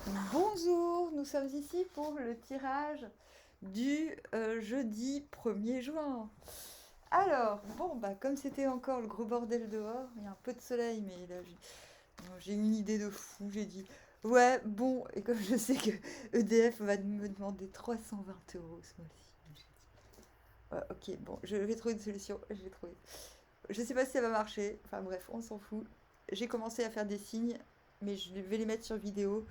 Bonjour, nous sommes ici pour le tirage du jeudi 1er juin. Alors, bon, bah, comme c'était encore le gros bordel dehors, il y a un peu de soleil, mais là j'ai une idée de fou. J'ai dit, ouais, bon, et comme je sais que EDF va me demander 320 € ce mois-ci, j'ai dit, ouais, ok, bon, je vais trouver une solution, je vais trouver. Je sais pas si ça va marcher, enfin bref, on s'en fout. J'ai commencé à faire des signes, mais je vais les mettre sur vidéo.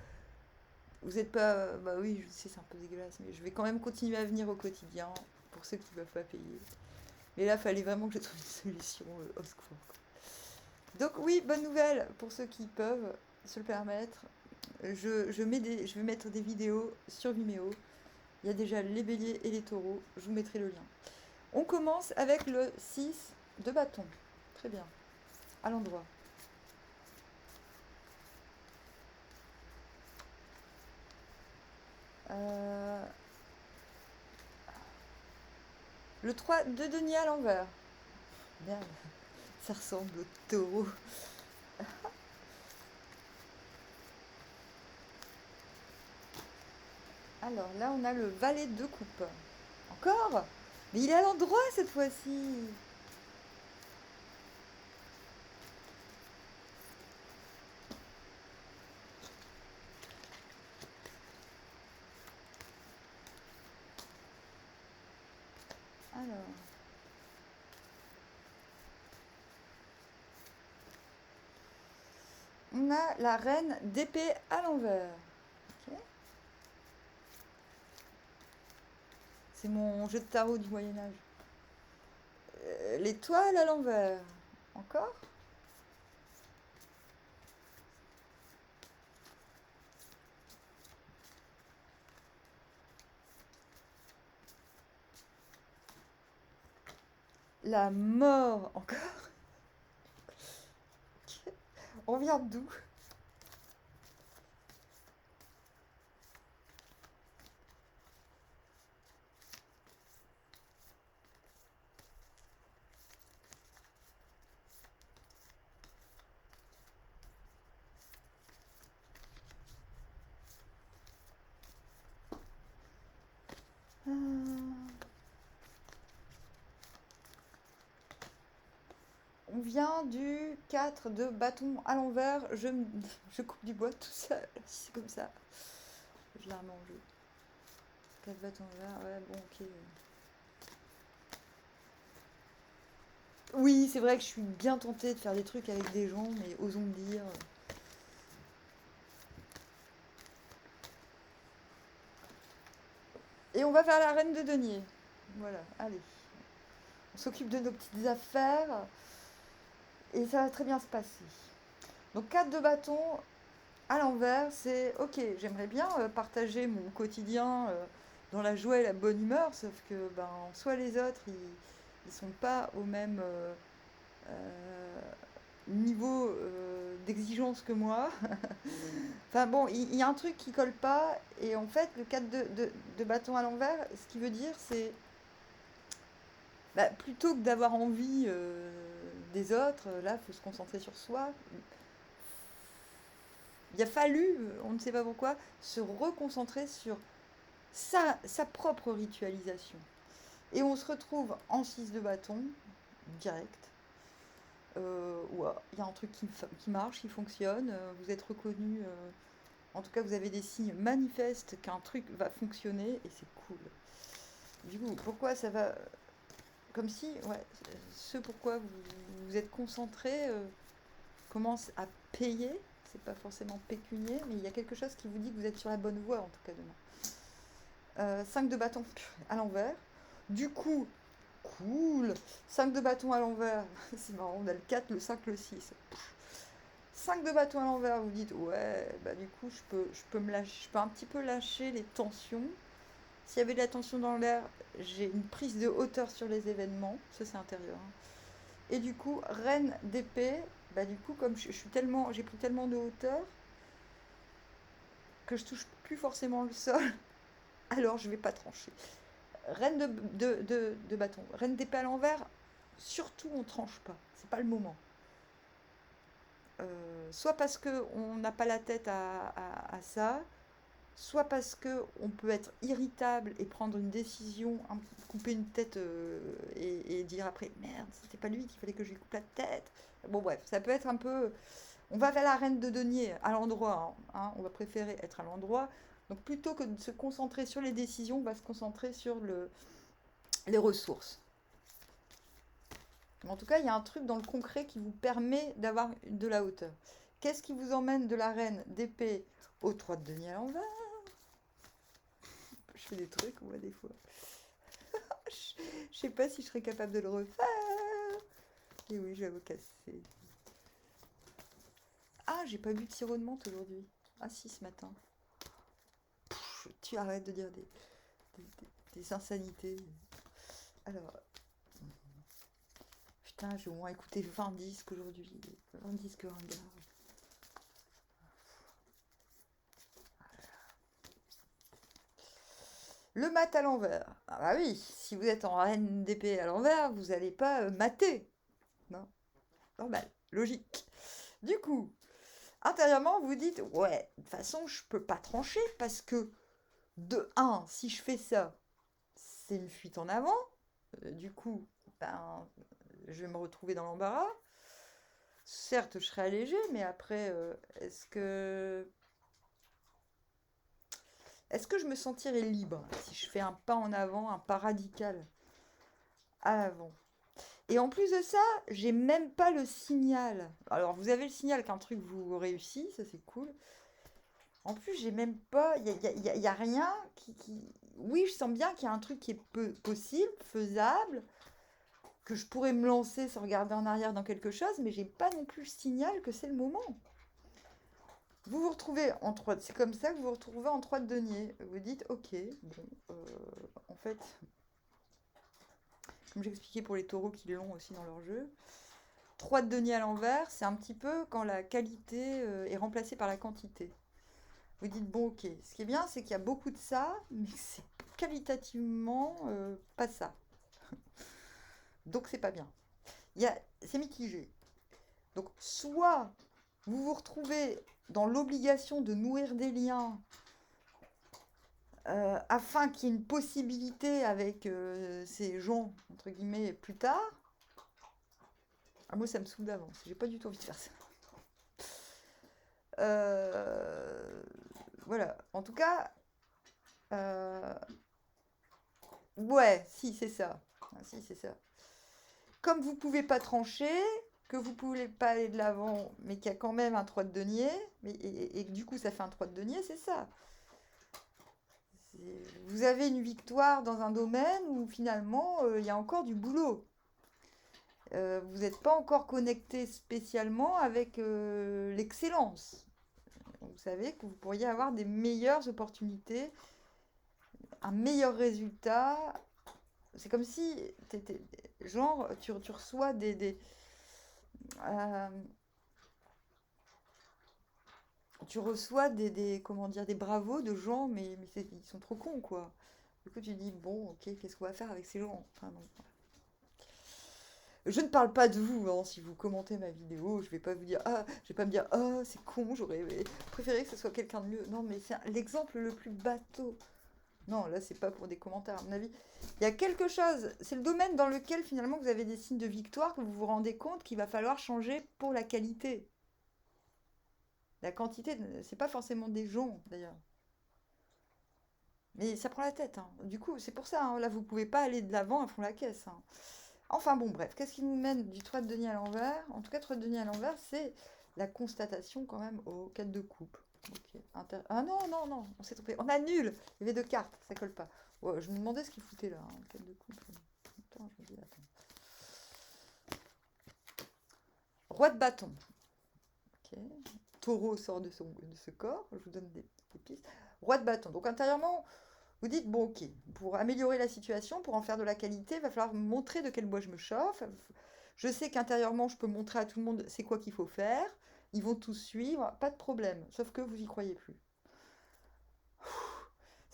Vous êtes pas. Bah oui, je sais, c'est un peu dégueulasse, mais je vais quand même continuer à venir au quotidien pour ceux qui ne peuvent pas payer. Mais là, il fallait vraiment que je trouve une solution au secours, quoi. Donc, oui, bonne nouvelle pour ceux qui peuvent se le permettre. Je vais mettre des vidéos sur Vimeo. Il y a déjà les béliers et les taureaux. Je vous mettrai le lien. On commence avec le 6 de bâton. Très bien. À l'endroit. Euh, le 3 de denier à l'envers. Merde, ça ressemble au taureau. Alors là, on a le valet de coupe. Encore? Mais il est à l'endroit cette fois-ci. Alors, on a la reine d'épée à l'envers. Ok. C'est mon jeu de tarot du Moyen Âge. L'étoile à l'envers. Encore? La mort. Encore? On vient d'où? Ah, on vient du 4 de bâton à l'envers. Je coupe du bois tout seul. Si c'est comme ça. Je l'ai remangé. 4 bâtons à l'envers. Ouais, bon, ok. Oui, c'est vrai que je suis bien tentée de faire des trucs avec des gens, mais osons me dire. Et on va faire la reine de denier. Voilà, allez. On s'occupe de nos petites affaires et ça va très bien se passer. Donc 4 de bâton à l'envers, c'est ok, j'aimerais bien partager mon quotidien dans la joie et la bonne humeur, sauf que ben, soit les autres, ils sont pas au même euh, niveau d'exigence que moi. Enfin bon, il y a un truc qui colle pas. Et en fait, le 4 de bâton à l'envers, ce qui veut dire, c'est bah, plutôt que d'avoir envie des autres, là, il faut se concentrer sur soi. Il a fallu, on ne sait pas pourquoi, se reconcentrer sur sa propre ritualisation. Et on se retrouve en 6 de bâton, direct. Ouais, il y a un truc qui marche, qui fonctionne. Vous êtes reconnu, en tout cas, vous avez des signes manifestes qu'un truc va fonctionner et c'est cool. Du coup, pourquoi ça va. Comme si, ouais, ce pourquoi vous êtes concentré commence à payer. C'est pas forcément pécunier, mais il y a quelque chose qui vous dit que vous êtes sur la bonne voie, en tout cas demain. 5 de bâton à l'envers. Du coup, cool. 5 de bâton à l'envers. C'est marrant, on a le 4, le 5, le 6. 5 de bâton à l'envers, vous dites, ouais, bah du coup, je peux me lâcher, je peux un petit peu lâcher les tensions. S'il y avait de la tension dans l'air, j'ai une prise de hauteur sur les événements. Ça, c'est intérieur, hein. Et du coup, reine d'épée, bah du coup, comme je suis tellement, j'ai pris tellement de hauteur que je touche plus forcément le sol, alors je vais pas trancher. Reine de bâton, reine d'épée à l'envers, surtout on tranche pas, c'est pas le moment. Soit parce qu'on n'a pas la tête à ça, soit parce que on peut être irritable et prendre une décision, couper une tête et dire après merde, c'était pas lui qu'il fallait que je lui coupe la tête. Bon bref, ça peut être un peu. On va vers la reine de denier à l'endroit, hein, on va préférer être à l'endroit. Donc plutôt que de se concentrer sur les décisions, on va se concentrer sur les ressources. En tout cas, il y a un truc dans le concret qui vous permet d'avoir de la hauteur. Qu'est-ce qui vous emmène de la reine d'épée au 3 de denier à l'envers? Je fais des trucs, moi, des fois. Je sais pas si je serais capable de le refaire. Et oui, j'avoue casser. Ah, j'ai pas bu de sirop de menthe aujourd'hui. Ah si, ce matin. Tu arrêtes de dire des insanités. Alors, putain, j'ai au moins écouté 20 disques aujourd'hui. 20 disques ringards. Le mat à l'envers. Ah bah oui, si vous êtes en reine d'épée à l'envers, vous n'allez pas mater. Non, normal, logique. Du coup, intérieurement, vous dites, ouais, de toute façon, je peux pas trancher parce que, de un, si je fais ça, c'est une fuite en avant. Du coup, ben, je vais me retrouver dans l'embarras. Certes, je serai allégée, mais après, est-ce que je me sentirais libre si je fais un pas en avant, un pas radical à l'avant? Et en plus de ça, j'ai même pas le signal. Alors, vous avez le signal qu'un truc vous réussit, ça c'est cool. En plus, j'ai même pas. Il y a rien qui. Oui, je sens bien qu'il y a un truc qui est possible, faisable, que je pourrais me lancer sans regarder en arrière dans quelque chose, mais j'ai pas non plus le signal que c'est le moment. Vous vous retrouvez en 3, c'est comme ça que vous vous retrouvez en 3 de denier. Vous dites, ok, bon, en fait, comme j'expliquais pour les taureaux qui l'ont aussi dans leur jeu, 3 de denier à l'envers, c'est un petit peu quand la qualité est remplacée par la quantité. Vous dites, bon, ok, ce qui est bien, c'est qu'il y a beaucoup de ça, mais c'est qualitativement pas ça. Donc, c'est pas bien. C'est mitigé. Donc, soit vous vous retrouvez dans l'obligation de nourrir des liens afin qu'il y ait une possibilité avec ces gens, entre guillemets, plus tard. Ah, moi, ça me saoule d'avance. J'ai pas du tout envie de faire ça. Voilà. En tout cas, ouais, si, c'est ça. Ah, si, c'est ça. Comme vous pouvez pas trancher, que vous pouvez pas aller de l'avant, mais qu'il y a quand même un 3 de denier, et que du coup, ça fait un 3 de denier, c'est ça. Vous avez une victoire dans un domaine où finalement, il y a encore du boulot. Vous n'êtes pas encore connecté spécialement avec l'excellence. Vous savez que vous pourriez avoir des meilleures opportunités, un meilleur résultat. C'est comme si, genre, tu reçois euh, comment dire, des bravos de gens, mais ils sont trop cons, quoi. Du coup, tu dis, bon, ok, qu'est-ce qu'on va faire avec ces gens? Enfin, non. Je ne parle pas de vous, hein, si vous commentez ma vidéo, je vais pas vous dire, ah, je vais pas me dire, ah, c'est con, j'aurais préféré que ce soit quelqu'un de mieux. Non, mais c'est l'exemple le plus bateau. Non, là, c'est pas pour des commentaires, à mon avis. Il y a quelque chose, c'est le domaine dans lequel finalement vous avez des signes de victoire, que vous vous rendez compte qu'il va falloir changer pour la qualité. La quantité, c'est pas forcément des gens, d'ailleurs. Mais ça prend la tête, hein. Du coup, c'est pour ça, hein, là, vous pouvez pas aller de l'avant à fond la caisse, hein. Enfin bon, bref, qu'est-ce qui nous mène du 3 de denier à l'envers? En tout cas, 3 de denier à l'envers, c'est la constatation quand même au 4 de coupe. Ok. Ah non, non, non, on s'est trompé. On annule. Il y avait deux cartes, ça colle pas. Ouais, je me demandais ce qu'il foutait là, hein, 4 de coupe. Attends, je me dis, attends. Roi de bâton. Ok. Taureau sort de ce corps. Je vous donne des pistes. Roi de bâton. Donc intérieurement, vous dites, bon ok, pour améliorer la situation, pour en faire de la qualité, il va falloir montrer de quel bois je me chauffe. Je sais qu'intérieurement, je peux montrer à tout le monde c'est quoi qu'il faut faire. Ils vont tous suivre, pas de problème. Sauf que vous y croyez plus.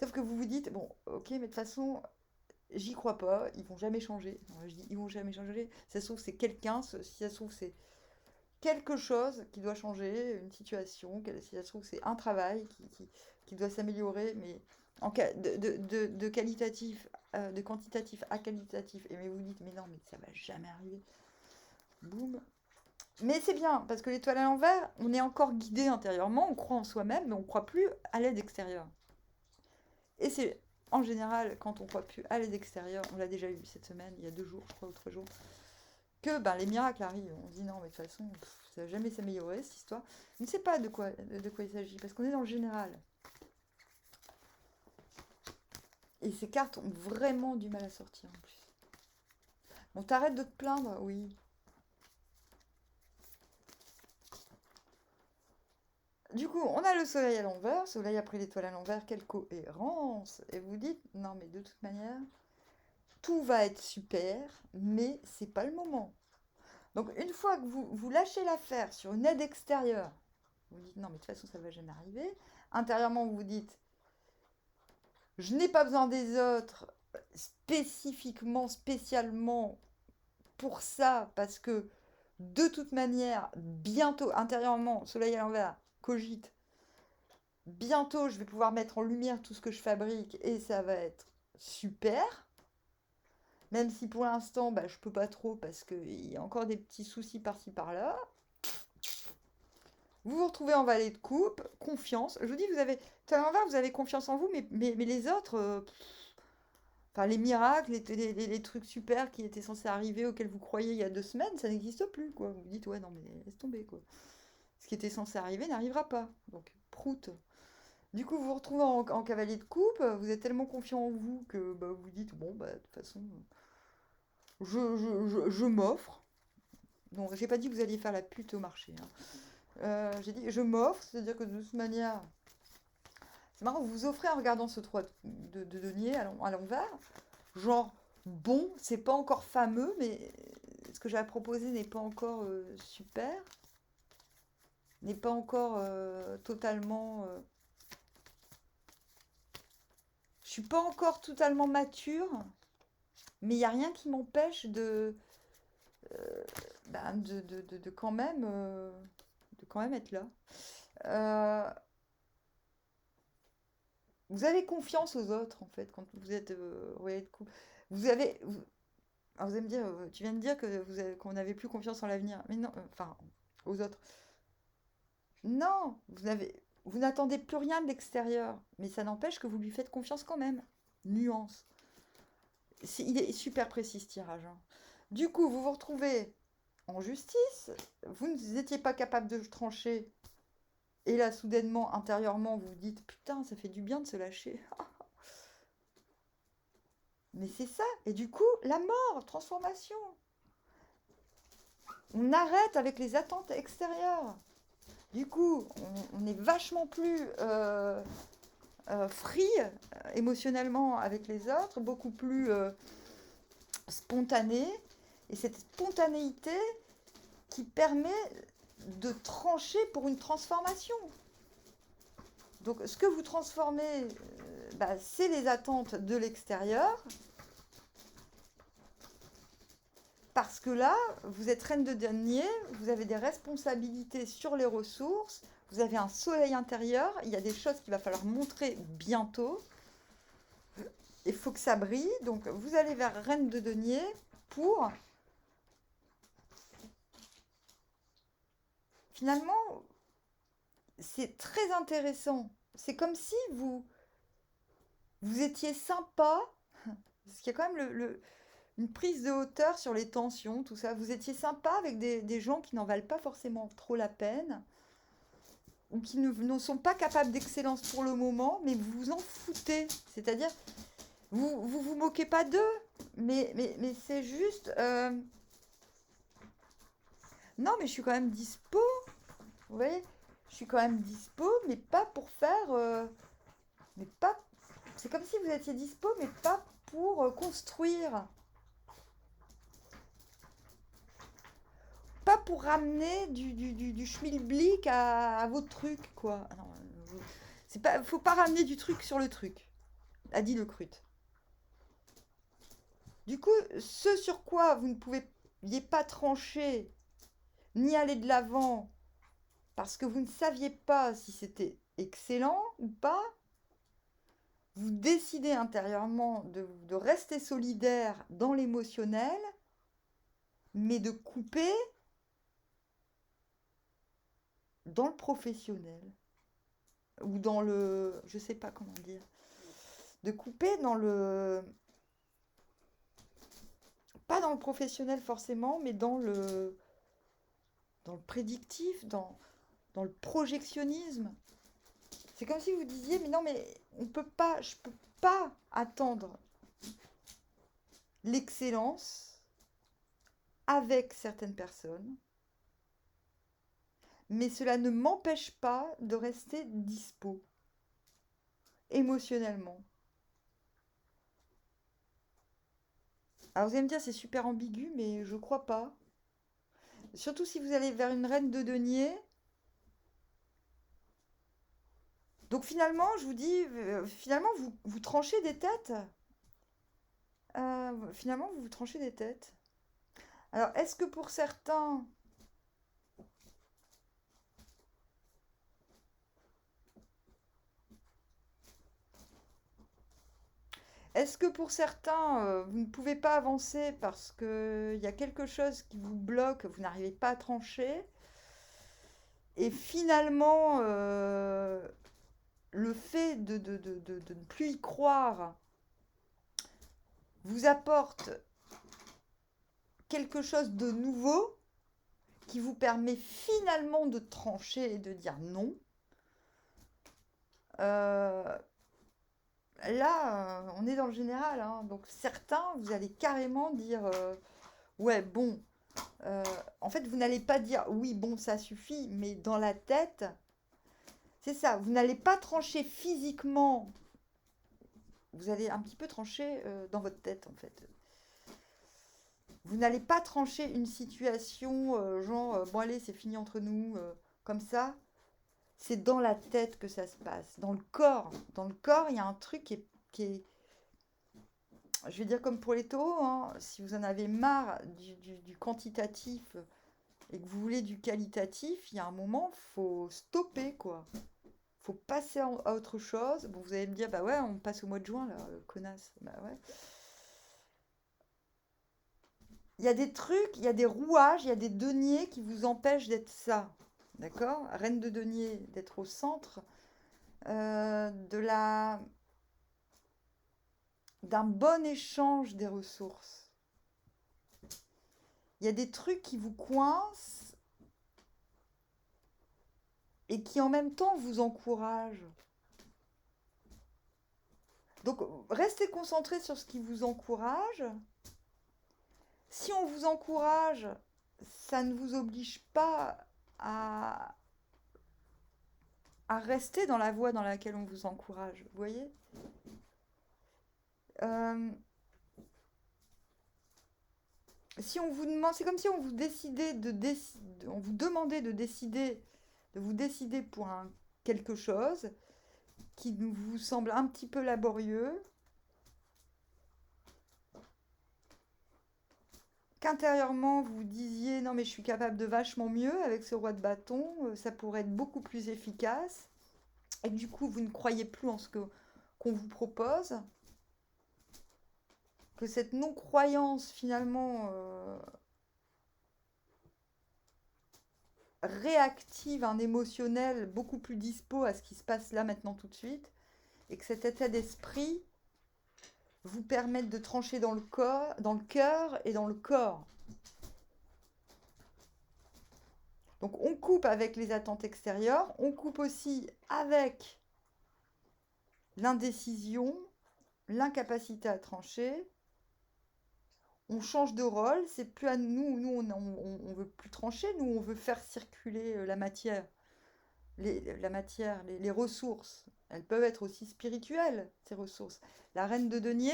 Sauf que vous vous dites, bon, ok, mais de toute façon, j'y crois pas, ils vont jamais changer. Je dis, ils vont jamais changer. Si ça se trouve, c'est quelqu'un, si ça se trouve, quelque chose qui doit changer, une situation, si ça se trouve, c'est un travail qui doit s'améliorer, mais de qualitatif, de quantitatif à qualitatif, et mais vous dites, mais non, mais ça va jamais arriver. Boum. Mais c'est bien, parce que l'étoile à l'envers, on est encore guidé intérieurement, on croit en soi-même, mais on ne croit plus à l'aide extérieure. Et c'est en général, quand on ne croit plus à l'aide extérieure, on l'a déjà eu cette semaine, il y a 2 jours, je crois, ou 3 jours, que ben, les miracles arrivent. On se dit non, mais de toute façon, ça va jamais s'améliorer cette histoire. On ne sait pas de quoi il s'agit, parce qu'on est dans le général. Et ces cartes ont vraiment du mal à sortir en plus. Bon, t'arrêtes de te plaindre, oui. Du coup, on a le soleil à l'envers, soleil après l'étoile à l'envers, quelle cohérence! Et vous dites, non mais de toute manière, tout va être super, mais c'est pas le moment. Donc une fois que vous lâchez l'affaire sur une aide extérieure, vous dites, non mais de toute façon ça ne va jamais arriver. Intérieurement, vous vous dites, je n'ai pas besoin des autres spécifiquement, spécialement pour ça, parce que de toute manière, bientôt, intérieurement, soleil à l'envers, cogite, bientôt je vais pouvoir mettre en lumière tout ce que je fabrique et ça va être super. Même si pour l'instant, bah, je peux pas trop parce qu'il y a encore des petits soucis par-ci par-là. Vous vous retrouvez en vallée de coupe, confiance. Je vous dis, à l'envers, vous avez confiance en vous, mais les autres, enfin les miracles, les trucs super qui étaient censés arriver, auxquels vous croyez il y a 2 semaines, ça n'existe plus, quoi. Vous vous dites, ouais, non, mais laisse tomber, quoi. Ce qui était censé arriver n'arrivera pas. Donc, prout. Du coup, vous vous retrouvez en cavalier de coupe, vous êtes tellement confiant en vous que bah, vous dites, bon, bah, de toute façon, je m'offre. Donc, j'ai pas dit que vous alliez faire la pute au marché, hein. J'ai dit, je m'offre, c'est-à-dire que de toute manière, c'est marrant, vous vous offrez en regardant ce 3 de denier à l'envers. Genre, bon, c'est pas encore fameux, mais ce que j'ai à proposer n'est pas encore super, n'est pas encore totalement. Je suis pas encore totalement mature, mais il n'y a rien qui m'empêche ben, de quand même être là. Euh, Vous avez confiance aux autres, en fait, quand vous êtes royal de coupe. Vous avez. Alors vous allez me dire, tu viens de dire que qu'on n'avait plus confiance en l'avenir. Mais non, enfin, aux autres. Non, vous n'attendez plus rien de l'extérieur. Mais ça n'empêche que vous lui faites confiance quand même. Nuance. Il est super précis ce tirage, hein. Du coup, vous vous retrouvez en justice. Vous n'étiez pas capable de trancher. Et là, soudainement, intérieurement, vous vous dites, putain, ça fait du bien de se lâcher. Mais c'est ça. Et du coup, la mort, transformation. On arrête avec les attentes extérieures. Du coup, on est vachement plus free émotionnellement avec les autres, beaucoup plus spontané. Et cette spontanéité qui permet de trancher pour une transformation. Donc, ce que vous transformez, bah, c'est les attentes de l'extérieur. Parce que là, vous êtes reine de denier, vous avez des responsabilités sur les ressources, vous avez un soleil intérieur, il y a des choses qu'il va falloir montrer bientôt. Il faut que ça brille, donc vous allez vers reine de denier pour... Finalement, c'est très intéressant. C'est comme si vous étiez sympa, parce qu'il y a quand même une prise de hauteur sur les tensions, tout ça. Vous étiez sympa avec des gens qui n'en valent pas forcément trop la peine, ou qui ne sont pas capables d'excellence pour le moment, mais vous vous en foutez. C'est-à-dire, vous moquez pas d'eux, mais c'est juste... Non, mais je suis quand même dispo, vous voyez, je suis quand même dispo, mais pas pour faire... mais pas... C'est comme si vous étiez dispo, mais pas pour construire. Pas pour ramener du schmilblick à votre truc, quoi. Ah non, faut pas ramener du truc sur le truc, a dit le crute. Du coup, ce sur quoi vous ne pouviez pas trancher, ni aller de l'avant parce que vous ne saviez pas si c'était excellent ou pas, vous décidez intérieurement de rester solidaire dans l'émotionnel, mais de couper dans le professionnel ou dans le, je sais pas comment dire, de couper dans le, pas dans le professionnel forcément, mais dans le prédictif, dans le projectionnisme. C'est comme si vous disiez, mais non, mais on peut pas, je peux pas attendre l'excellence avec certaines personnes, mais cela ne m'empêche pas de rester dispo émotionnellement. Alors vous allez me dire, c'est super ambigu, mais je crois pas. Surtout si vous allez vers une reine de denier. Donc finalement, je vous dis, finalement, vous tranchez des têtes. Finalement, vous tranchez des têtes. Alors, est-ce que pour certains, vous ne pouvez pas avancer parce qu'il y a quelque chose qui vous bloque, vous n'arrivez pas à trancher, et finalement, le fait de ne plus y croire vous apporte quelque chose de nouveau qui vous permet finalement de trancher et de dire non. Euh, Là, on est dans le général, hein. Donc certains, vous allez carrément dire ouais, bon. En fait, vous n'allez pas dire oui, bon, ça suffit, mais dans la tête, c'est ça. Vous n'allez pas trancher physiquement. Vous allez un petit peu trancher dans votre tête, en fait. Vous n'allez pas trancher une situation genre bon, allez, c'est fini entre nous, comme ça. C'est dans la tête que ça se passe, dans le corps. Dans le corps, il y a un truc qui est je vais dire comme pour les taureaux, hein, si vous en avez marre du quantitatif et que vous voulez du qualitatif, il y a un moment, faut stopper, quoi. Faut passer à autre chose. Bon, vous allez me dire, bah ouais, on passe au mois de juin, là, connasse. Bah ouais. Il y a des trucs, il y a des rouages, il y a des deniers qui vous empêchent d'être ça. D'accord? Reine de denier, d'être au centre de la d'un bon échange des ressources. Il y a des trucs qui vous coincent et qui en même temps vous encouragent. Donc restez concentré sur ce qui vous encourage. Si on vous encourage, ça ne vous oblige pas à, à rester dans la voie dans laquelle on vous encourage. Vous voyez. Euh, Si on vous demande, c'est comme si on vous décidait on vous demandait de décider, de vous décider pour quelque chose qui vous semble un petit peu laborieux, qu'intérieurement vous disiez non mais je suis capable de vachement mieux avec ce roi de bâton, ça pourrait être beaucoup plus efficace, et que du coup vous ne croyez plus en ce qu'on vous propose, que cette non-croyance finalement réactive un émotionnel beaucoup plus dispo à ce qui se passe là maintenant tout de suite, et que cet état d'esprit vous permette de trancher dans le corps, dans le cœur et dans le corps. Donc on coupe avec les attentes extérieures, on coupe aussi avec l'indécision, l'incapacité à trancher. On change de rôle, c'est plus à nous, on veut plus trancher, nous on veut faire circuler la matière, les ressources. Elles peuvent être aussi spirituelles, ces ressources. La reine de denier,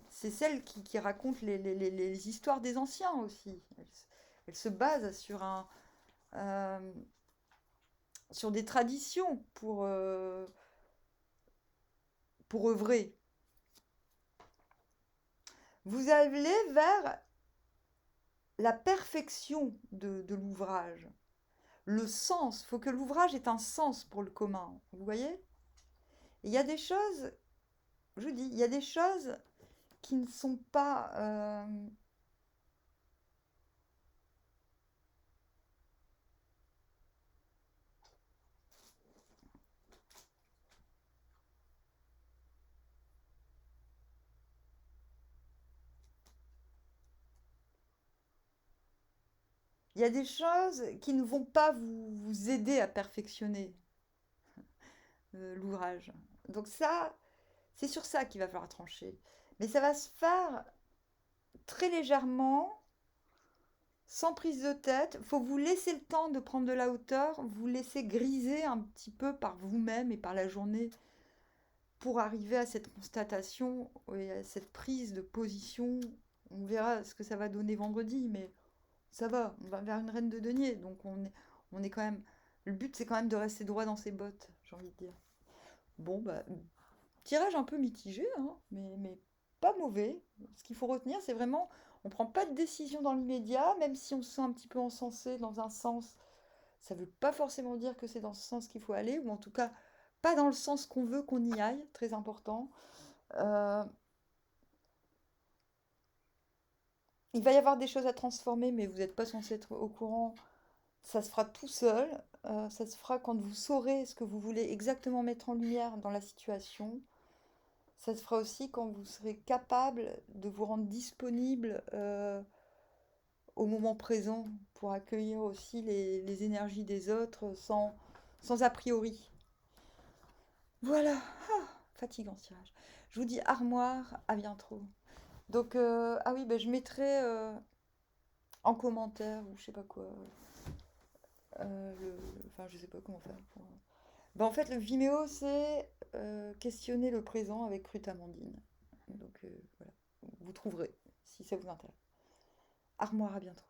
c'est celle qui raconte les histoires des anciens aussi. Elle se base euh, sur des traditions pour œuvrer. Vous allez vers la perfection de l'ouvrage, le sens, il faut que l'ouvrage ait un sens pour le commun, vous voyez? Il y a des choses, je dis, il y a des choses qui ne sont pas... il y a des choses qui ne vont pas vous aider à perfectionner l'ouvrage. Donc ça, c'est sur ça qu'il va falloir trancher. Mais ça va se faire très légèrement, sans prise de tête. Il faut vous laisser le temps de prendre de la hauteur, vous laisser griser un petit peu par vous-même et par la journée pour arriver à cette constatation et à cette prise de position. On verra ce que ça va donner vendredi, mais ça va, on va vers une reine de denier. Donc on est quand même... Le but, c'est quand même de rester droit dans ses bottes, j'ai envie de dire. Bon, bah, tirage un peu mitigé, hein, mais pas mauvais. Ce qu'il faut retenir, c'est vraiment, on ne prend pas de décision dans l'immédiat, même si on se sent un petit peu encensé dans un sens. Ça ne veut pas forcément dire que c'est dans ce sens qu'il faut aller, ou en tout cas pas dans le sens qu'on veut qu'on y aille, très important. Euh, il va y avoir des choses à transformer, mais vous n'êtes pas censé être au courant. Ça se fera tout seul. Ça se fera quand vous saurez ce que vous voulez exactement mettre en lumière dans la situation. Ça se fera aussi quand vous serez capable de vous rendre disponible au moment présent pour accueillir aussi les énergies des autres sans a priori. Voilà, fatigant ce tirage. Je vous dis armoire, à bientôt. Donc, ah oui, ben, je mettrai en commentaire ou je sais pas quoi. Enfin, je sais pas comment faire. Ben, en fait, le Vimeo, c'est questionner le présent avec Ruth Amandine. Donc, voilà, vous trouverez si ça vous intéresse. Armoire, à bientôt.